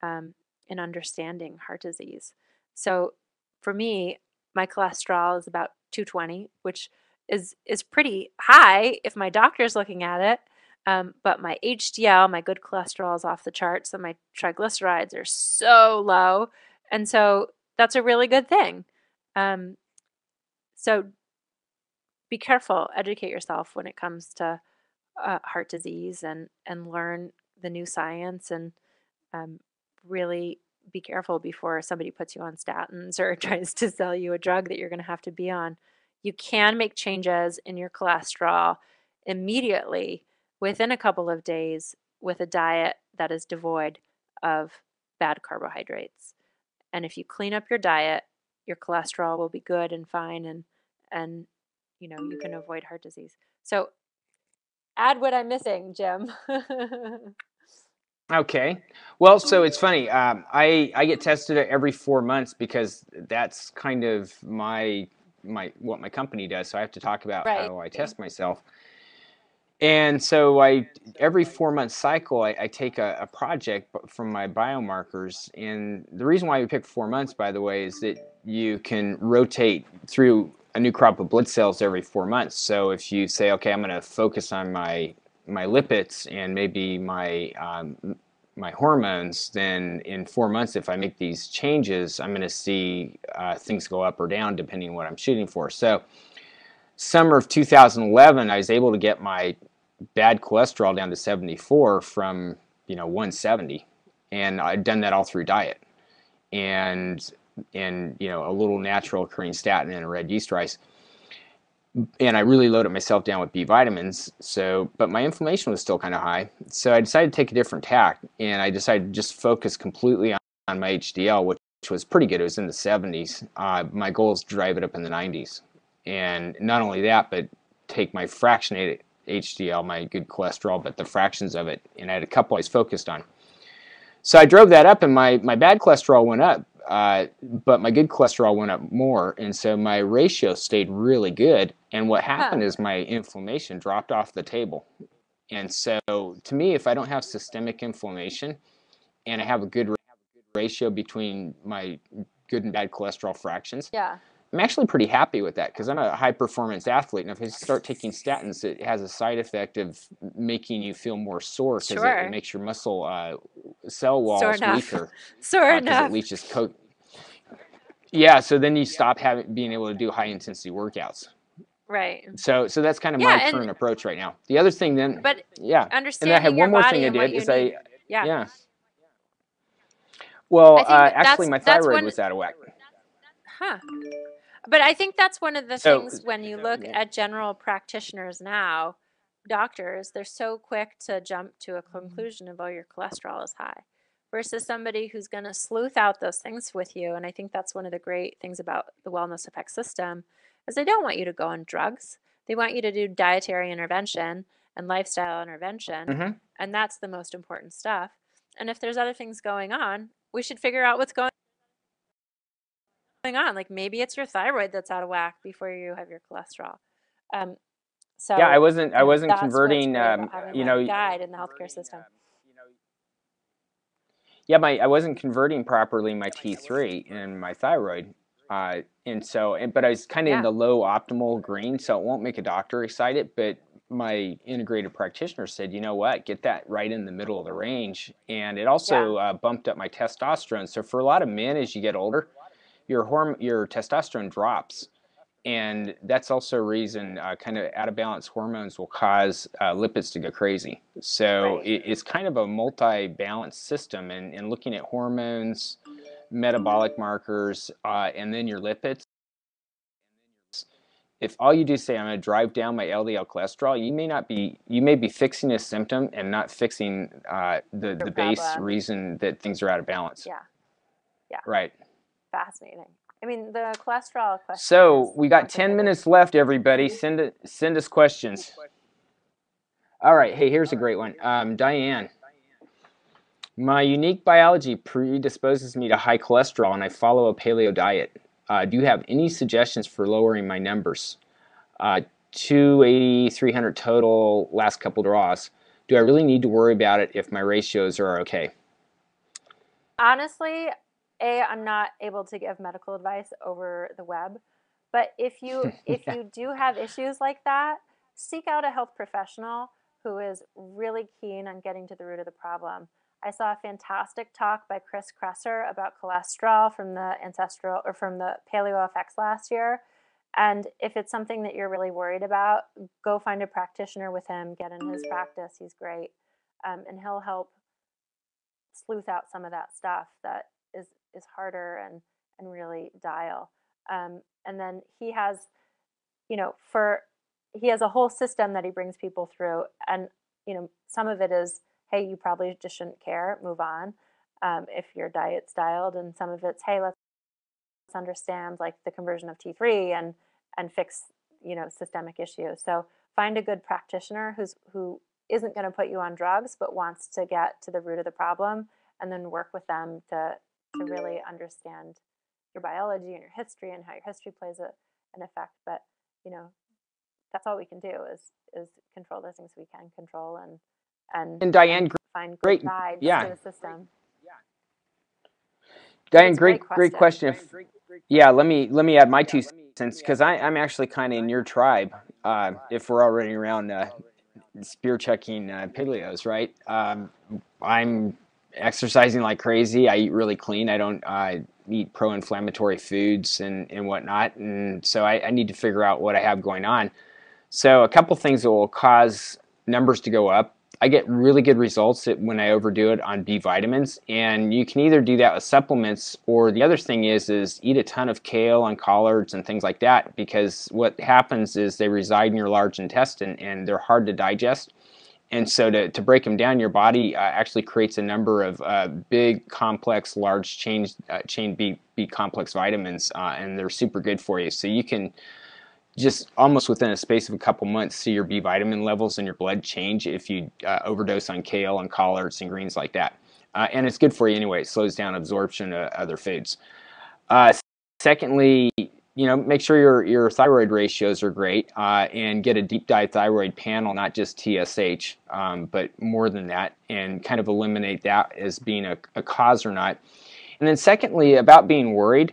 in understanding heart disease. So for me, my cholesterol is about 220, which is pretty high if my doctor's looking at it. But my HDL, my good cholesterol, is off the charts, and my triglycerides are so low, and so that's a really good thing. So be careful, educate yourself when it comes to heart disease, and learn the new science, and really be careful before somebody puts you on statins or tries to sell you a drug that you're going to have to be on. You can make changes in your cholesterol immediately within a couple of days with a diet that is devoid of bad carbohydrates. And if you clean up your diet, your cholesterol will be good and fine, and you can avoid heart disease. So add what I'm missing, Jim. Okay. Well, so it's funny. I get tested every 4 months because that's kind of my what my company does. So I have to talk about Right. how I test myself. And so every 4 month cycle, I take a project from my biomarkers. And the reason why we pick 4 months, by the way, is that you can rotate through a new crop of blood cells every 4 months. So if you say, okay, I'm going to focus on my lipids and maybe my hormones, then in 4 months, if I make these changes, I'm going to see things go up or down depending on what I'm shooting for. So summer of 2011, I was able to get my bad cholesterol down to 74 from 170, and I'd done that all through diet and a little natural occurring statin and a red yeast rice. And I really loaded myself down with B vitamins, but my inflammation was still kind of high. So I decided to take a different tack, and I decided to just focus completely on my HDL, which was pretty good. It was in the 70s. My goal is to drive it up in the 90s. And not only that, but take my fractionated HDL, my good cholesterol, but the fractions of it. And I had a couple I was focused on. So I drove that up, and my bad cholesterol went up, but my good cholesterol went up more, and so my ratio stayed really good. And what happened is my inflammation dropped off the table. And so to me, if I don't have systemic inflammation and I have a good ratio between my good and bad cholesterol fractions, I'm actually pretty happy with that because I'm a high-performance athlete, and if I start taking statins, it has a side effect of making you feel more sore because it makes your muscle cell walls weaker. Sore enough. It leaches coke. Yeah, so then you stop being able to do high-intensity workouts. Right. So that's kind of my current approach right now. The other thing then, understanding and then I had one more thing I did is Well, actually, my thyroid was out of whack. But I think that's one of the things when you look at general practitioners now, doctors, they're so quick to jump to a conclusion of, oh, your cholesterol is high, versus somebody who's going to sleuth out those things with you. And I think that's one of the great things about the WellnessFX system is they don't want you to go on drugs. They want you to do dietary intervention and lifestyle intervention. And that's the most important stuff. And if there's other things going on, we should figure out what's going on. Like maybe it's your thyroid that's out of whack before you have your cholesterol. So I wasn't converting. Guide in the healthcare system. I wasn't converting properly my T3 and my thyroid, but I was kind of in the low optimal green, so it won't make a doctor excited. But my integrated practitioner said, you know what, get that right in the middle of the range, and it also bumped up my testosterone. So for a lot of men, as you get older, your testosterone drops, and that's also a reason kind of out of balance hormones will cause lipids to go crazy. So it's kind of a multi-balanced system, and looking at hormones, metabolic markers, and then your lipids. If all you do is say, I'm going to drive down my LDL cholesterol, you may be fixing a symptom and not fixing the base reason that things are out of balance. Yeah. Right. Fascinating. I mean, the cholesterol question. So we got 10 minutes left, everybody. Send us questions. All right. Hey, here's a great one. Diane. My unique biology predisposes me to high cholesterol, and I follow a paleo diet. Do you have any suggestions for lowering my numbers? 280, 300 total, last couple draws. Do I really need to worry about it if my ratios are okay? Honestly, I'm not able to give medical advice over the web, but if you do have issues like that, seek out a health professional who is really keen on getting to the root of the problem. I saw a fantastic talk by Chris Kresser about cholesterol from the PaleoFX last year. And if it's something that you're really worried about, go find a practitioner with him, get in his practice. He's great. And he'll help sleuth out some of that stuff that is harder and really dial. And then he has, he has a whole system that he brings people through. And, some of it is, hey, you probably just shouldn't care, move on if your diet's dialed. And some of it's, hey, let's understand like the conversion of T3 and fix, systemic issues. So find a good practitioner who isn't going to put you on drugs, but wants to get to the root of the problem, and then work with them to really understand your biology and your history and how your history plays an effect. But, that's all we can do is control the things we can control and Diane, find great guides to the system. Diane, great question. Let me add my 2 cents because I'm actually kind of in your tribe. If we're already around spear checking paleos, right? I'm exercising like crazy. I eat really clean. I don't eat pro-inflammatory foods and whatnot. And so I need to figure out what I have going on. So a couple things that will cause numbers to go up. I get really good results when I overdo it on B vitamins, and you can either do that with supplements, or the other thing is eat a ton of kale and collards and things like that, because what happens is they reside in your large intestine and they're hard to digest. And so to break them down, your body actually creates a number of big, complex, large chain B complex vitamins, and they're super good for you. So you can just almost within a space of a couple months see your B vitamin levels in your blood change if you overdose on kale and collards and greens like that. And it's good for you anyway. It slows down absorption of other foods. Secondly, make sure your thyroid ratios are great, and get a deep dive thyroid panel, not just TSH, but more than that, and kind of eliminate that as being a cause or not. And then secondly, about being worried,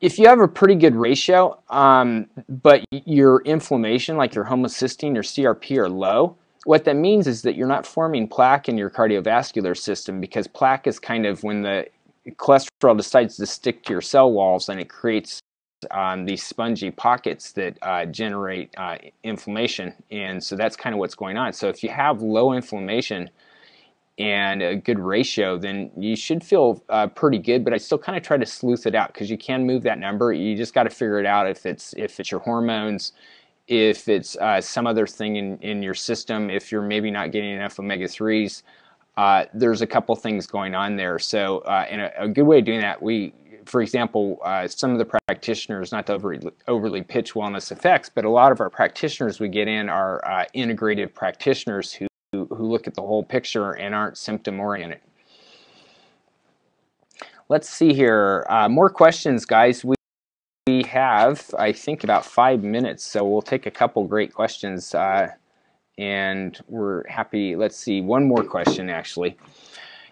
if you have a pretty good ratio, but your inflammation, like your homocysteine, your CRP, are low, what that means is that you're not forming plaque in your cardiovascular system, because plaque is kind of when the cholesterol decides to stick to your cell walls, and it creates these spongy pockets that generate inflammation. And so that's kind of what's going on. So if you have low inflammation and a good ratio, then you should feel pretty good. But I still kind of try to sleuth it out, because you can move that number. You just got to figure it out if it's your hormones, if it's some other thing in your system, if you're maybe not getting enough omega-3s. There's a couple things going on there. So and a good way of doing that, for example, some of the practitioners, not to overly pitch WellnessFX, but a lot of our practitioners we get in are integrative practitioners who look at the whole picture and aren't symptom oriented. Let's see here. More questions, guys. We have, I think, about 5 minutes, so we'll take a couple great questions, and we're happy. Let's see, one more question actually.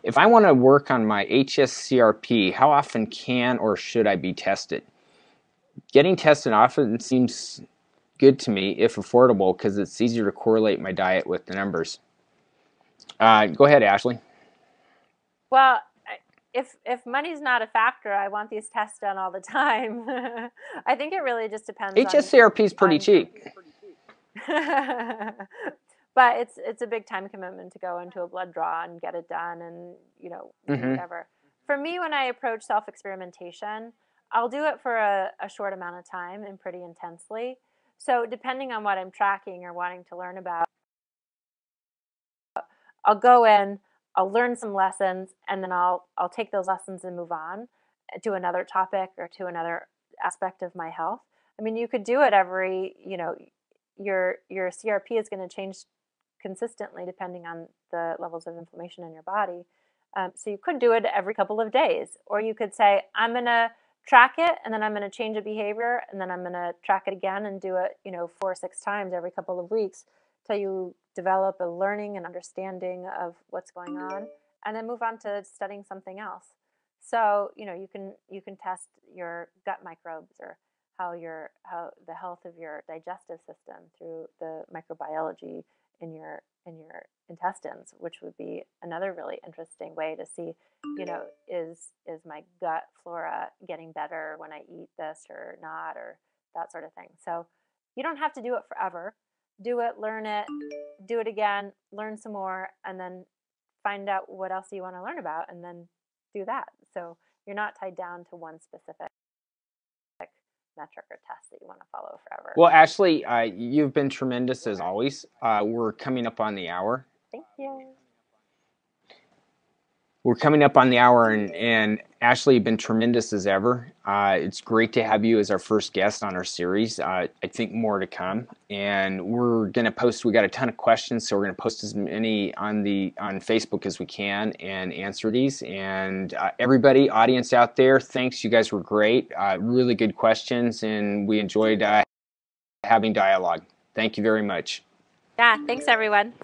If I want to work on my HSCRP, how often can or should I be tested? Getting tested often seems good to me, if affordable, because it's easier to correlate my diet with the numbers. Go ahead, Ashley. Well, if money's not a factor, I want these tests done all the time. I think it really just depends. HSCRP is pretty cheap. But it's a big time commitment to go into a blood draw and get it done, and whatever. For me, when I approach self-experimentation, I'll do it for a short amount of time and pretty intensely. So depending on what I'm tracking or wanting to learn about, I'll go in, I'll learn some lessons, and then I'll take those lessons and move on to another topic or to another aspect of my health. I mean, you could do it every, your CRP is going to change consistently depending on the levels of inflammation in your body. So you could do it every couple of days, or you could say, I'm going to track it, and then I'm going to change a behavior, and then I'm going to track it again and do it, 4 or 6 times every couple of weeks till you develop a learning and understanding of what's going on, and then move on to studying something else. So, you can test your gut microbes, or how the health of your digestive system through the microbiology in your intestines, which would be another really interesting way to see, is my gut flora getting better when I eat this or not, or that sort of thing. So you don't have to do it forever. Do it, learn it, do it again, learn some more, and then find out what else you want to learn about, and then do that. So you're not tied down to one specific metric or test that you want to follow forever. Well, Ashley, you've been tremendous as always. We're coming up on the hour. Thank you. We're coming up on the hour, and Ashley, you've been tremendous as ever. It's great to have you as our first guest on our series. I think more to come, and we're going to post. We got a ton of questions, so we're going to post as many on Facebook as we can and answer these. And everybody, audience out there, thanks. You guys were great. Really good questions, and we enjoyed having dialogue. Thank you very much. Yeah, thanks everyone.